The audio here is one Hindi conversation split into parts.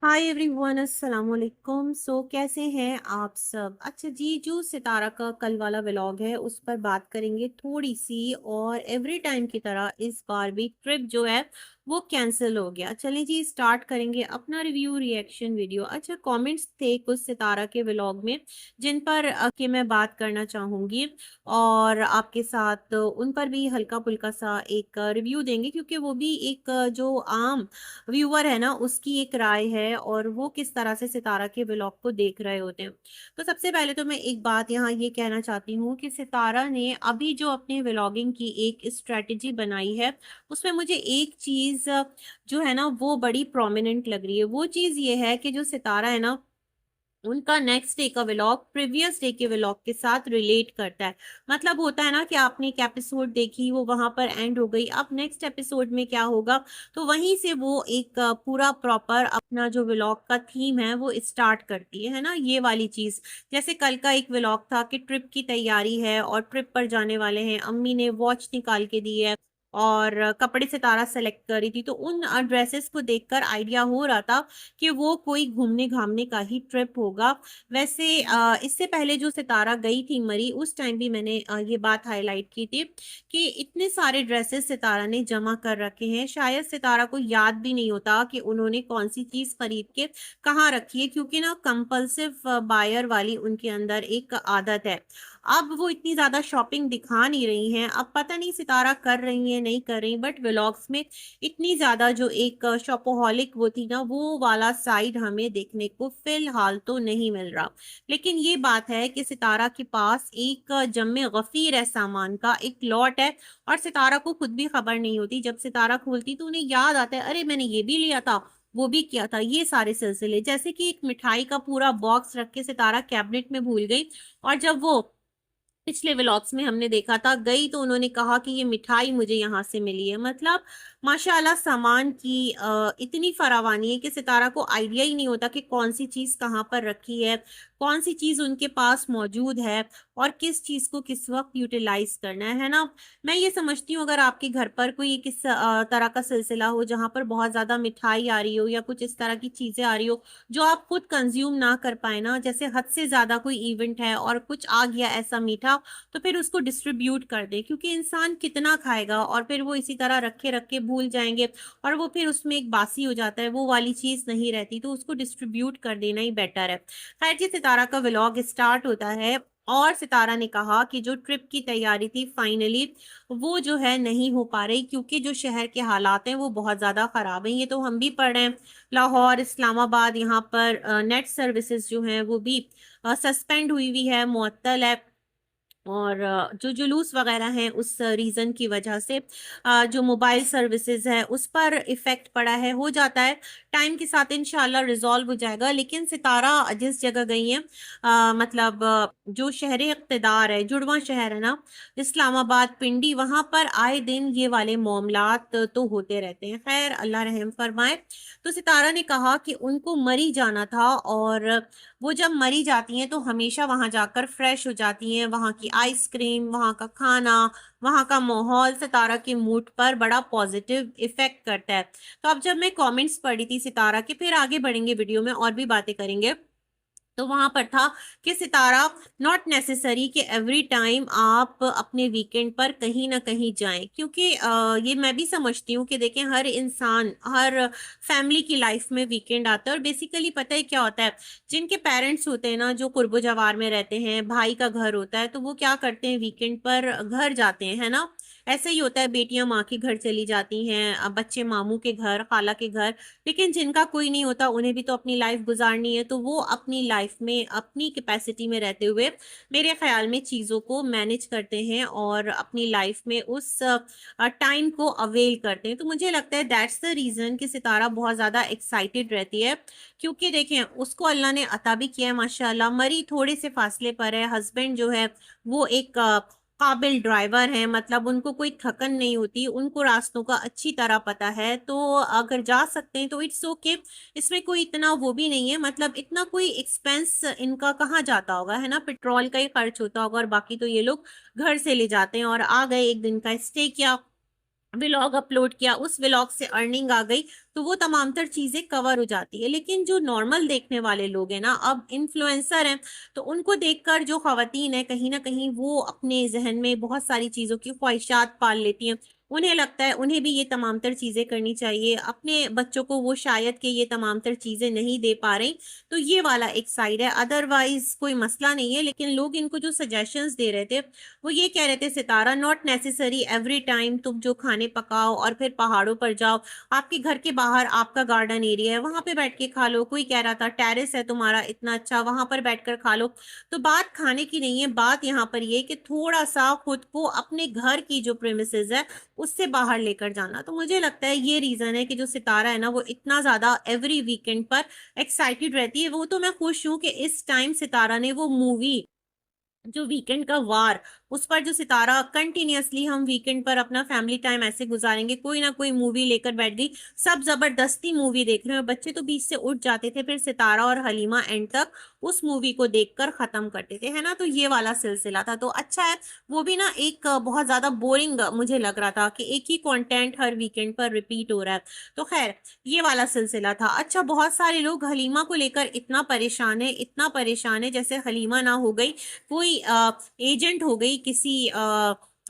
हाय एवरीवन, अस्सलाम वालेकुम। कैसे हैं आप सब? अच्छा जी, जो सितारा का कल वाला व्लॉग है उस पर बात करेंगे थोड़ी सी। और एवरी टाइम की तरह इस बार भी ट्रिप जो है वो कैंसिल हो गया। चलें जी, स्टार्ट करेंगे अपना रिव्यू रिएक्शन वीडियो। अच्छा, कमेंट्स थे कुछ सितारा के व्लॉग में जिन पर के मैं बात करना चाहूँगी और आपके साथ उन पर भी हल्का फुल्का सा एक रिव्यू देंगे, क्योंकि वो भी एक जो आम व्यूअर है ना, उसकी एक राय है और वो किस तरह से सितारा के व्लॉग को देख रहे होते हैं। तो सबसे पहले तो मैं एक बात यहाँ ये कहना चाहती हूँ कि सितारा ने अभी जो अपने व्लॉगिंग की एक स्ट्रेटजी बनाई है, उसमें मुझे एक चीज़ जो है ना वो बड़ी प्रोमिनेंट लग रही है। वो चीज़ ये है कि जो सितारा है ना, उनका नेक्स्ट डे का व्लॉग प्रीवियस डे के व्लॉग के साथ रिलेट करता है। मतलब होता है ना कि आपने एक एपिसोड देखी, वो वहां पर एंड हो गई, अब नेक्स्ट एपिसोड में क्या होगा, तो वहीं से वो एक पूरा प्रॉपर अपना जो व्लॉग का थीम है वो स्टार्ट करती है ना, ये वाली चीज। जैसे कल का एक व्लॉग था कि ट्रिप की तैयारी है और ट्रिप पर जाने वाले हैं, अम्मी ने वॉच निकाल के दी है और कपड़े सितारा सेलेक्ट करी थी, तो उन ड्रेसेस को देखकर आइडिया हो रहा था कि वो कोई घूमने घामने का ही ट्रिप होगा। वैसे इससे पहले जो सितारा गई थी मरी, उस टाइम भी मैंने ये बात हाईलाइट की थी कि इतने सारे ड्रेसेस सितारा ने जमा कर रखे हैं, शायद सितारा को याद भी नहीं होता कि उन्होंने कौन सी चीज खरीद के कहाँ रखी है, क्योंकि ना कंपल्सिव बायर वाली उनके अंदर एक आदत है। अब वो इतनी ज्यादा शॉपिंग दिखा नहीं रही हैं, अब पता नहीं सितारा कर रही है नहीं कर रही, बट व्लॉग्स में इतनी ज़्यादा जो एक शॉपोहॉलिक वो थी ना, वो वाला साइड हमें देखने को फ़िलहाल तो नहीं मिल रहा। लेकिन ये बात है कि सितारा के पास एक जम्मे गफ़ीर है सामान का, एक लॉट है और सितारा को खुद भी खबर नहीं होती। जब सितारा खोलती तो उन्हें याद आता है, अरे मैंने ये भी लिया था, वो भी किया था, ये सारे सिलसिले। जैसे कि एक मिठाई का पूरा बॉक्स रख के सितारा कैबिनेट में भूल गई, और जब वो पिछले व्लॉग्स में हमने देखा था गई तो उन्होंने कहा कि ये मिठाई मुझे यहाँ से मिली है। मतलब माशाल्लाह सामान की इतनी फरावानी है कि सितारा को आइडिया ही नहीं होता कि कौन सी चीज कहाँ पर रखी है, कौन सी चीज उनके पास मौजूद है और किस चीज को किस वक्त यूटिलाइज करना है ना। मैं ये समझती हूँ, अगर आपके घर पर कोई किस तरह का सिलसिला हो जहाँ पर बहुत ज्यादा मिठाई आ रही हो या कुछ इस तरह की चीजें आ रही हो जो आप खुद कंज्यूम ना कर पाए ना, जैसे हद से ज्यादा कोई इवेंट है और कुछ आ गया ऐसा मीठा, तो फिर उसको डिस्ट्रीब्यूट कर दें, क्योंकि इंसान कितना खाएगा और फिर वो इसी तरह रखे रखे भूल जाएंगे और वो फिर उसमें एक बासी हो जाता है, वो वाली चीज नहीं रहती, तो उसको डिस्ट्रीब्यूट कर देना ही बेटर है। खैर जी, सितारा का व्लॉग स्टार्ट होता है और सितारा ने कहा कि जो ट्रिप की तैयारी थी फाइनली वो जो है नहीं हो पा रही, क्योंकि जो शहर के हालात हैं वो बहुत ज़्यादा ख़राब हैं। ये तो हम भी पढ़ रहे हैं, लाहौर, इस्लामाबाद, यहाँ पर नेट सर्विसेज जो हैं वो भी सस्पेंड हुई हुई है, मुअत्तल है। और जो जुलूस वगैरह हैं उस रीज़न की वजह से जो मोबाइल सर्विसेज है उस पर इफ़ेक्ट पड़ा है। हो जाता है, टाइम के साथ इंशाल्लाह रिजॉल्व हो जाएगा। लेकिन सितारा जिस जगह गई है, मतलब जो शहर इक़्तिदार है, जुड़वा शहर है ना, इस्लामाबाद, पिंडी, वहाँ पर आए दिन ये वाले मामलात तो होते रहते हैं। खैर अल्लाह रहम फरमाए। तो सितारा ने कहा कि उनको मरी जाना था और वो जब मरी जाती हैं तो हमेशा वहां जाकर फ्रेश हो जाती हैं। वहां की आइसक्रीम, वहां का खाना, वहां का माहौल सितारा के मूड पर बड़ा पॉजिटिव इफेक्ट करता है। तो अब जब मैं कमेंट्स पढ़ी थी सितारा के, फिर आगे बढ़ेंगे वीडियो में और भी बातें करेंगे, तो वहां पर था कि सितारा, नॉट नेसेसरी कि एवरी टाइम आप अपने वीकेंड पर कहीं ना कहीं जाएं, क्योंकि ये मैं भी समझती हूँ कि देखें, हर इंसान, हर फैमिली की लाइफ में वीकेंड आता है। और बेसिकली पता है क्या होता है, जिनके पेरेंट्स होते हैं ना, जो कुर्बो जवार में रहते हैं, भाई का घर होता है, तो वो क्या करते हैं, वीकेंड पर घर जाते हैं, है ना। ऐसे ही होता है, बेटियां माँ के घर चली जाती हैं, अब बच्चे मामू के घर, खाला के घर। लेकिन जिनका कोई नहीं होता, उन्हें भी तो अपनी लाइफ गुजारनी है, तो वो अपनी लाइफ में अपनी कैपेसिटी में रहते हुए मेरे ख्याल में चीज़ों को मैनेज करते हैं और अपनी लाइफ में उस टाइम को अवेल करते हैं। तो मुझे लगता है दैट्स द रीज़न कि सितारा बहुत ज़्यादा एक्साइटेड रहती है, क्योंकि देखें उसको अल्लाह ने अता भी किया है माशाल्लाह। मरी थोड़े से फासले पर है, हस्बैंड जो है वो एक काबिल ड्राइवर हैं, मतलब उनको कोई थकन नहीं होती, उनको रास्तों का अच्छी तरह पता है, तो अगर जा सकते हैं तो इट्स ओके। इसमें कोई इतना वो भी नहीं है, मतलब इतना कोई एक्सपेंस इनका कहाँ जाता होगा, है ना, पेट्रोल का ही खर्च होता होगा और बाकी तो ये लोग घर से ले जाते हैं और आ गए, एक दिन का स्टे किया, व्लॉग अपलोड किया, उस व्लॉग से अर्निंग आ गई, तो वो तमाम तर चीजें कवर हो जाती है। लेकिन जो नॉर्मल देखने वाले लोग हैं ना, अब इन्फ्लुएंसर हैं, तो उनको देखकर जो खवातीन है कहीं ना कहीं वो अपने जहन में बहुत सारी चीजों की ख्वाहिशात पाल लेती हैं। उन्हें लगता है उन्हें भी ये तमाम तर चीजें करनी चाहिए, अपने बच्चों को वो शायद कि ये तमाम तर चीजें नहीं दे पा रही। तो ये वाला एक साइड है, अदरवाइज कोई मसला नहीं है। लेकिन लोग इनको जो सजेशंस दे रहे थे वो ये कह रहे थे, सितारा नॉट नेसेसरी एवरी टाइम तुम जो खाने पकाओ और फिर पहाड़ों पर जाओ, आपके घर के बाहर आपका गार्डन एरिया है वहां पे बैठ के खा लो। कोई कह रहा था टेरेस है तुम्हारा इतना अच्छा, वहां पर बैठकर खा लो। तो बात खाने की नहीं है, बात यहाँ पर ये कि थोड़ा सा खुद को अपने घर की जो प्रेमिसेस है उससे बाहर लेकर जाना। तो मुझे लगता है ये रीजन है कि जो सितारा है ना वो इतना ज्यादा एवरी वीकेंड पर एक्साइटेड रहती है। वो तो मैं खुश हूं कि इस टाइम सितारा ने वो मूवी जो वीकेंड का वार, उस पर जो सितारा कंटिन्यूअसली हम वीकेंड पर अपना फैमिली टाइम ऐसे गुजारेंगे, कोई ना कोई मूवी लेकर बैठ गई, सब जबरदस्ती मूवी देख रहे हैं, बच्चे तो बीच से उठ जाते थे, फिर सितारा और हलीमा एंड तक उस मूवी को देखकर खत्म करते थे, है ना। तो ये वाला सिलसिला था, तो अच्छा है। वो भी ना एक बहुत ज्यादा बोरिंग मुझे लग रहा था कि एक ही कंटेंट हर वीकेंड पर रिपीट हो रहा है। तो खैर, ये वाला सिलसिला था। अच्छा, बहुत सारे लोग हलीमा को लेकर इतना परेशान है, इतना परेशान है जैसे हलीमा ना हो गई कोई एजेंट हो गई किसी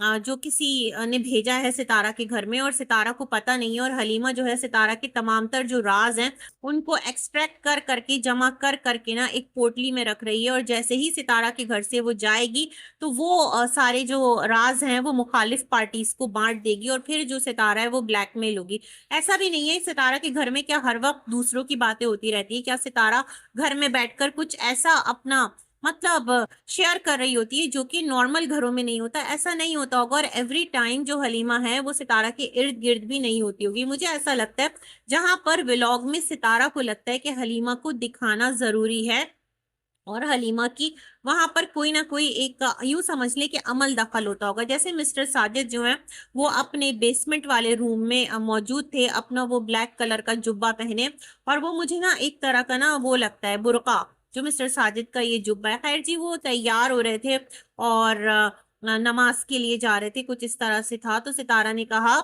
जो किसी ने भेजा है सितारा के घर में और सितारा को पता नहीं है, और हलीमा जो है सितारा के तमाम तर जो राज हैं उनको एक्सट्रैक्ट कर करके जमा कर करके ना एक पोटली में रख रही है, और जैसे ही सितारा के घर से वो जाएगी तो वो सारे जो राज हैं वो मुखालिफ पार्टीज को बांट देगी, और फिर जो सितारा है वो ब्लैकमेल होगी। ऐसा भी नहीं है सितारा के घर में क्या हर वक्त दूसरों की बातें होती रहती है, क्या सितारा घर में बैठकर कुछ ऐसा अपना मतलब शेयर कर रही होती है जो कि नॉर्मल घरों में नहीं होता, ऐसा नहीं होता होगा। और एवरी टाइम जो हलीमा है वो सितारा के इर्द गिर्द भी नहीं होती होगी, मुझे ऐसा लगता है। जहां पर व्लॉग में सितारा को लगता है कि हलीमा को दिखाना जरूरी है, और हलीमा की वहां पर कोई ना कोई एक यूं समझ ले कि अमल दखल होता होगा। जैसे मिस्टर साजिद जो है वो अपने बेसमेंट वाले रूम में मौजूद थे, अपना वो ब्लैक कलर का जुब्बा पहने, और वो मुझे ना एक तरह का ना वो लगता है बुर्का, जो मिस्टर साजिद का ये जुब्बा है। खैर जी, वो तैयार हो रहे थे और नमाज के लिए जा रहे थे, कुछ इस तरह से था। तो सितारा ने कहा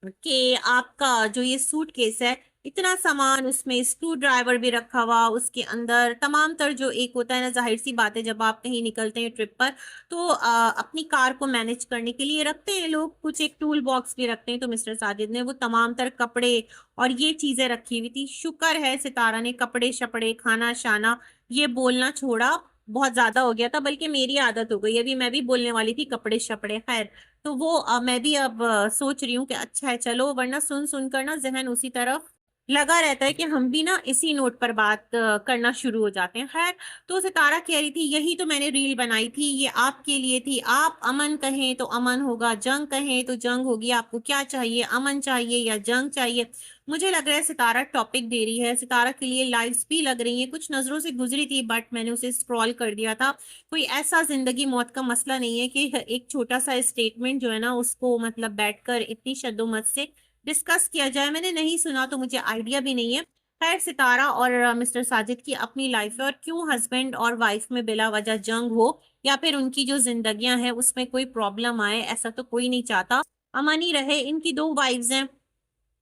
कि आपका जो ये सूटकेस है, इतना सामान उसमें, स्क्रू ड्राइवर भी रखा हुआ उसके अंदर, तमाम तर जो एक होता है ना, जाहिर सी बात है जब आप कहीं निकलते हैं ट्रिप पर तो अपनी कार को मैनेज करने के लिए रखते हैं लोग, कुछ एक टूल बॉक्स भी रखते हैं। तो मिस्टर साजिद ने वो तमाम तर कपड़े और ये चीजें रखी हुई थी। शुक्र है सितारा ने कपड़े शपड़े खाना शाना ये बोलना छोड़ा, बहुत ज्यादा हो गया था, बल्कि मेरी आदत हो गई, अभी मैं भी बोलने वाली थी कपड़े शपड़े। खैर, तो वो मैं भी अब सोच रही हूँ कि अच्छा है चलो, वरना सुन सुन कर ना जहन उसी तरफ लगा रहता है कि हम भी ना इसी नोट पर बात करना शुरू हो जाते हैं। खैर, तो सितारा कह रही थी यही तो मैंने रील बनाई थी, ये आपके लिए थी, आप अमन कहें तो अमन होगा, जंग कहें तो जंग होगी, आपको क्या चाहिए, अमन चाहिए या जंग चाहिए। मुझे लग रहा है सितारा टॉपिक दे रही है, सितारा के लिए लाइव्स भी लग रही हैं, कुछ नजरों से गुजरी थी बट मैंने उसे स्क्रॉल कर दिया था। कोई ऐसा जिंदगी मौत का मसला नहीं है कि एक छोटा सा स्टेटमेंट जो है ना उसको मतलब बैठकर इतनी शद्दोमत से डिस्कस किया जाए, मैंने नहीं सुना तो मुझे आइडिया भी नहीं है। खैर, सितारा और मिस्टर साजिद की अपनी लाइफ है, और क्यों हस्बैंड और वाइफ में बिला वजह जंग हो या फिर उनकी जो जिंदगियां हैं उसमें कोई प्रॉब्लम आए, ऐसा तो कोई नहीं चाहता। अमन ही रहे, इनकी दो वाइफ्स हैं,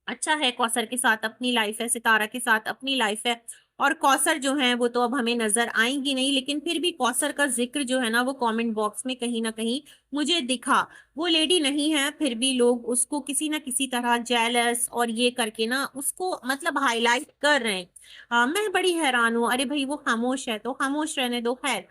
अच्छा है। कौसर के साथ अपनी लाइफ है, सितारा के साथ अपनी लाइफ है, और कौसर जो है वो तो अब हमें नजर आएंगी नहीं, लेकिन फिर भी कौसर का जिक्र जो है ना वो कमेंट बॉक्स में कहीं ना कहीं मुझे दिखा। वो लेडी नहीं है, फिर भी लोग उसको किसी ना किसी तरह जेलस और ये करके ना उसको मतलब हाईलाइट कर रहे हैं। मैं बड़ी हैरान हूँ, अरे भाई वो खामोश है तो खामोश रहने दो। खैर,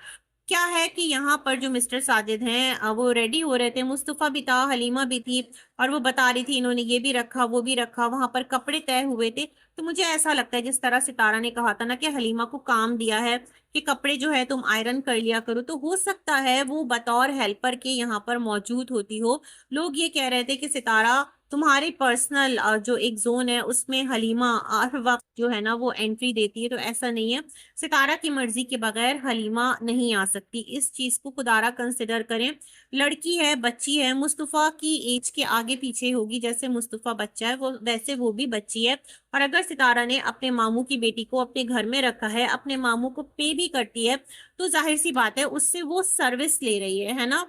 क्या है कि यहाँ पर जो मिस्टर साजिद हैं वो रेडी हो रहे थे, मुस्तफा भी था, हलीमा भी थी, और वो बता रही थी इन्होंने ये भी रखा वो भी रखा, वहां पर कपड़े तय हुए थे। तो मुझे ऐसा लगता है जिस तरह सितारा ने कहा था ना कि हलीमा को काम दिया है कि कपड़े जो है तुम आयरन कर लिया करो, तो हो सकता है वो बतौर हेल्पर के यहाँ पर मौजूद होती हो। लोग ये कह रहे थे कि सितारा तुम्हारे पर्सनल जो एक जोन है उसमें हलीमा हर वक्त जो है ना वो एंट्री देती है, तो ऐसा नहीं है, सितारा की मर्जी के बगैर हलीमा नहीं आ सकती, इस चीज को खुदारा कंसिडर करें। लड़की है, बच्ची है, मुस्तफा की एज के आगे पीछे होगी, जैसे मुस्तफा बच्चा है वो वैसे वो भी बच्ची है। और अगर सितारा ने अपने मामू की बेटी को अपने घर में रखा है, अपने मामू को पे भी करती है, तो जाहिर सी बात है उससे वो सर्विस ले रही है ना।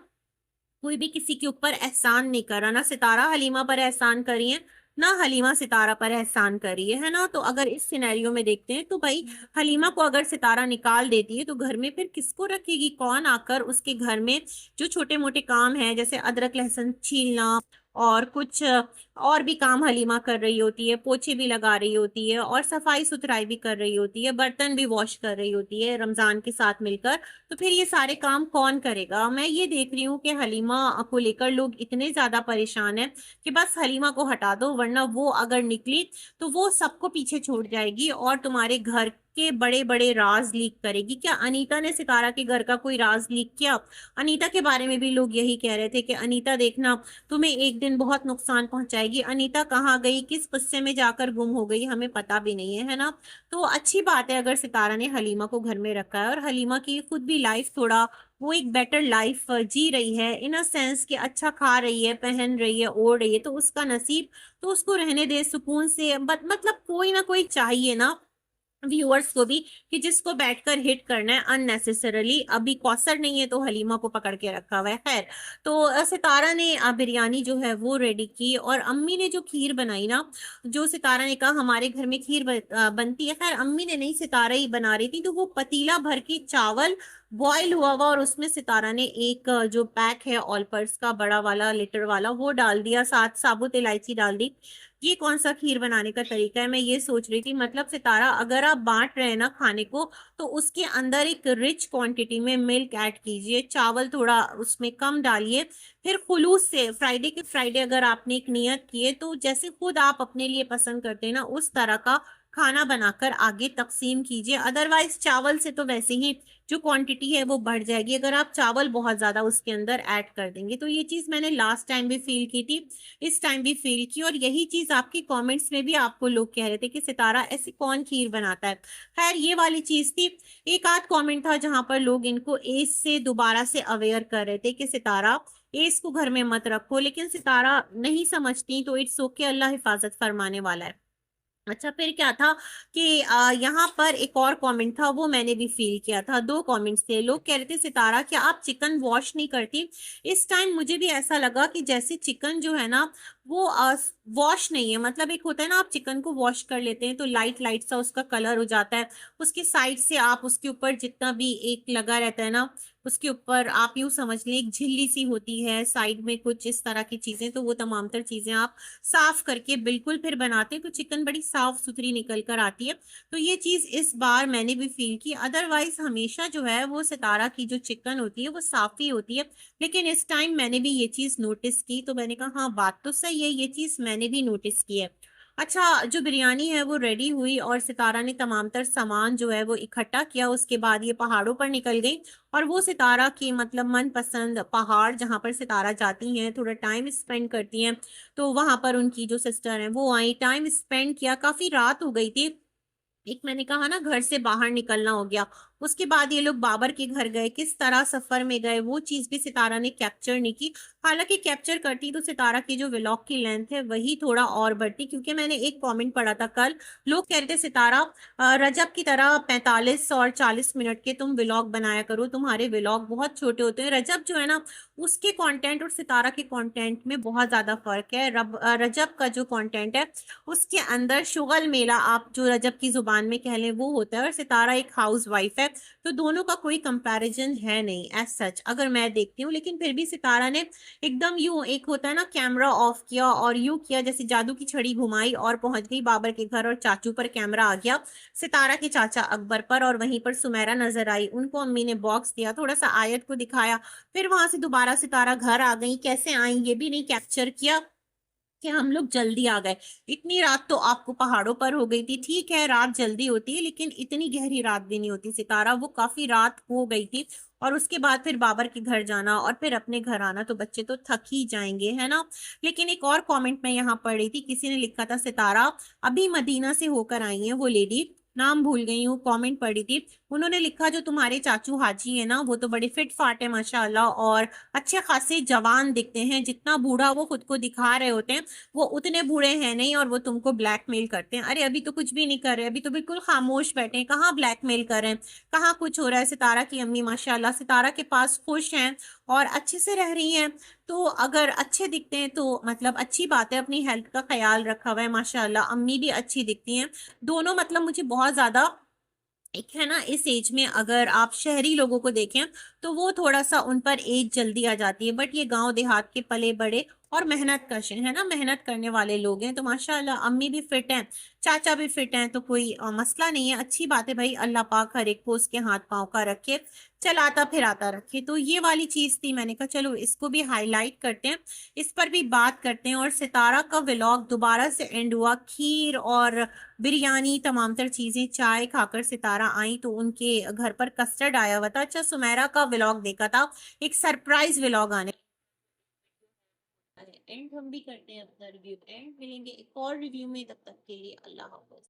कोई भी किसी के ऊपर एहसान नहीं कर रहा, ना सितारा हलीमा पर एहसान करी है, ना हलीमा सितारा पर एहसान करी है ना। तो अगर इस सिनेरियो में देखते हैं तो भाई हलीमा को अगर सितारा निकाल देती है तो घर में फिर किसको रखेगी, कौन आकर उसके घर में जो छोटे मोटे काम हैं जैसे अदरक लहसुन छीलना और कुछ और भी काम हलीमा कर रही होती है, पोछे भी लगा रही होती है और सफाई सुथराई भी कर रही होती है, बर्तन भी वॉश कर रही होती है रमजान के साथ मिलकर। तो फिर ये सारे काम कौन करेगा। मैं ये देख रही हूँ कि हलीमा को लेकर लोग इतने ज्यादा परेशान हैं कि बस हलीमा को हटा दो, वरना वो अगर निकली तो वो सबको पीछे छोड़ जाएगी और तुम्हारे घर के बड़े बड़े राज लीक करेगी। क्या अनीता ने सितारा के घर का कोई राज लीक किया? अनीता के बारे में भी लोग यही कह रहे थे कि अनीता देखना तुम्हें एक दिन बहुत नुकसान पहुंचाएगी। अनीता कहाँ गई, किस गुस्से में जाकर गुम हो गई, हमें पता भी नहीं है, है ना। तो अच्छी बात है अगर सितारा ने हलीमा को घर में रखा है और हलीमा की खुद भी लाइफ थोड़ा वो एक बेटर लाइफ जी रही है इन अ सेंस कि अच्छा खा रही है, पहन रही है, ओढ़ रही है, तो उसका नसीब, तो उसको रहने दे सुकून से। मतलब कोई ना कोई चाहिए ना व्यूअर्स को भी कि जिसको बैठकर हिट करना है अननेसेसरली। अभी कौसर नहीं है तो हलीमा को पकड़ के रखा हुआ है। खैर, तो सितारा ने बिरयानी जो है वो रेडी की और अम्मी ने जो खीर बनाई ना, जो सितारा ने कहा हमारे घर में खीर बनती है, खैर अम्मी ने नहीं, सितारा ही बना रही थी। तो वो पतीला भर के चावल बॉयल हुआ हुआ और उसमें सितारा ने एक जो पैक है ऑलपर्स का बड़ा वाला लीटर वाला वो डाल दिया, साथ साबुत इलायची डाल दी। ये कौन सा खीर बनाने का तरीका है, मैं ये सोच रही थी। मतलब सितारा अगर आप बांट रहे हैं ना खाने को तो उसके अंदर एक रिच क्वांटिटी में मिल्क ऐड कीजिए, चावल थोड़ा उसमें कम डालिए, फिर खुलूस से फ्राइडे के फ्राइडे अगर आपने एक नियत की है तो जैसे खुद आप अपने लिए पसंद करते हैं ना उस तरह का खाना बनाकर आगे तकसीम कीजिए। अदरवाइज चावल से तो वैसे ही जो क्वांटिटी है वो बढ़ जाएगी अगर आप चावल बहुत ज्यादा उसके अंदर ऐड कर देंगे। तो ये चीज मैंने लास्ट टाइम भी फील की थी, इस टाइम भी फील की, और यही चीज आपकी कमेंट्स में भी आपको लोग कह रहे थे कि सितारा ऐसी कौन खीर बनाता है। खैर ये वाली चीज थी। एक आध कमेंट था जहां पर लोग इनको एज से दोबारा से अवेयर कर रहे थे कि सितारा एज को घर में मत रखो, लेकिन सितारा नहीं समझती तो इट्स ओके, अल्लाह हिफाजत फरमाने वाला है। अच्छा फिर क्या था कि यहाँ पर एक और कमेंट था वो मैंने भी फील किया था। दो कमेंट्स थे, लोग कह रहे थे सितारा क्या आप चिकन वॉश नहीं करती। इस टाइम मुझे भी ऐसा लगा कि जैसे चिकन जो है ना वो वॉश नहीं है। मतलब एक होता है ना आप चिकन को वॉश कर लेते हैं तो लाइट लाइट सा उसका कलर हो जाता है, उसके साइड से आप उसके ऊपर जितना भी एक लगा रहता है ना उसके ऊपर आप यूं समझ लें एक झिल्ली सी होती है साइड में कुछ इस तरह की चीजें, तो वो तमाम तर चीजें आप साफ करके बिल्कुल फिर बनाते हैं तो चिकन बड़ी साफ सुथरी निकल कर आती है। तो ये चीज इस बार मैंने भी फील की। अदरवाइज हमेशा जो है वो सितारा की जो चिकन होती है वो साफ ही होती है, लेकिन इस टाइम मैंने भी ये चीज नोटिस की तो मैंने कहा हाँ बात तो सही है, ये चीज मैंने भी नोटिस की है। अच्छा जो बिरयानी है वो रेडी हुई और सितारा ने तमाम तर सामान जो है वो इकट्ठा किया, उसके बाद ये पहाड़ों पर निकल गई और वो सितारा की मतलब मनपसंद पहाड़ जहाँ पर सितारा जाती हैं थोड़ा टाइम स्पेंड करती हैं, तो वहां पर उनकी जो सिस्टर हैं वो आई, टाइम स्पेंड किया, काफी रात हो गई थी। एक मैंने कहा ना घर से बाहर निकलना हो गया। उसके बाद ये लोग बाबर के घर गए, किस तरह सफर में गए वो चीज भी सितारा ने कैप्चर नहीं की। हालांकि कैप्चर करती तो सितारा की जो व्लॉग की लेंथ है वही थोड़ा और बढ़ती, क्योंकि मैंने एक कमेंट पढ़ा था कल, लोग कह रहे थे सितारा रजब की तरह 45 और 40 मिनट के तुम व्लॉग बनाया करो, तुम्हारे व्लॉग बहुत छोटे होते हैं। रजब जो है ना उसके कंटेंट और सितारा के कंटेंट में बहुत ज्यादा फर्क है। रजब का जो कंटेंट है उसके अंदर शुगल मेला आप जो रजब की जुबान में कह लें वो होता है, और सितारा एक हाउस वाइफ है, तो दोनों का कोई कंपैरिजन है नहीं एज सच अगर मैं देखती हूँ। लेकिन फिर भी सितारा ने एकदम यूं एक होता है ना कैमरा ऑफ किया और यूं किया जैसे जादू की छड़ी घुमाई और पहुंच गई बाबर के घर, और चाचू पर कैमरा आ गया, सितारा के चाचा अकबर पर, और वहीं पर सुमेरा नजर आई, उनको अम्मी ने बॉक्स दिया, थोड़ा सा आयत को दिखाया, फिर वहां से दोबारा सितारा घर आ गई, कैसे आई ये भी नहीं कैप्चर किया कि हम लोग जल्दी आ गए। इतनी रात तो आपको पहाड़ों पर हो गई थी, ठीक है रात जल्दी होती है लेकिन इतनी गहरी रात भी नहीं होती सितारा, वो काफी रात हो गई थी। और उसके बाद फिर बाबर के घर जाना और फिर अपने घर आना तो बच्चे तो थक ही जाएंगे, है ना। लेकिन एक और कमेंट मैं यहाँ पढ़ रही थी, किसी ने लिखा था सितारा अभी मदीना से होकर आई है, वो लेडी नाम भूल गई हूँ, कमेंट पढ़ी थी। उन्होंने लिखा जो तुम्हारे चाचू हाजी है ना वो तो बड़े फिट फाट है माशाल्लाह और अच्छे खासे जवान दिखते हैं, जितना बूढ़ा वो खुद को दिखा रहे होते हैं वो उतने बूढ़े हैं नहीं, और वो तुमको ब्लैकमेल करते हैं। अरे अभी तो कुछ भी नहीं कर रहे, अभी तो बिल्कुल खामोश बैठे हैं, कहाँ ब्लैकमेल कर रहे हैं, कहाँ कुछ हो रहा है। सितारा की अम्मी माशाल्लाह सितारा के पास खुश हैं और अच्छे से रह रही हैं। तो अगर अच्छे दिखते हैं तो मतलब अच्छी बात है, अपनी हेल्थ का ख्याल रखा हुआ है माशाल्लाह। अम्मी भी अच्छी दिखती हैं, दोनों मतलब मुझे बहुत ज्यादा। एक है ना, इस एज में अगर आप शहरी लोगों को देखें तो वो थोड़ा सा उन पर एज जल्दी आ जाती है, बट ये गांव देहात के पले बड़े और मेहनत कश है ना, मेहनत करने वाले लोग हैं। तो माशाल्लाह अम्मी भी फिट हैं, चाचा भी फिट हैं, तो कोई मसला नहीं है। अच्छी बात है भाई, अल्लाह पाक हर एक को उसके हाथ पांव का रखे, चलाता फिराता रखे। तो ये वाली चीज थी, मैंने कहा चलो इसको भी हाईलाइट करते हैं, इस पर भी बात करते हैं। और सितारा का व्लॉग दोबारा से एंड हुआ, खीर और बिरयानी तमाम तर चीजें चाय खाकर सितारा आई, तो उनके घर पर कस्टर्ड आया हुआ था। अच्छा, सुमेरा का व्लॉग देखा था, एक सरप्राइज व्लॉग आने एंड हम भी करते हैं अपना रिव्यू, एंड मिलेंगे एक और रिव्यू में, तब तक के लिए अल्लाह हाफिज।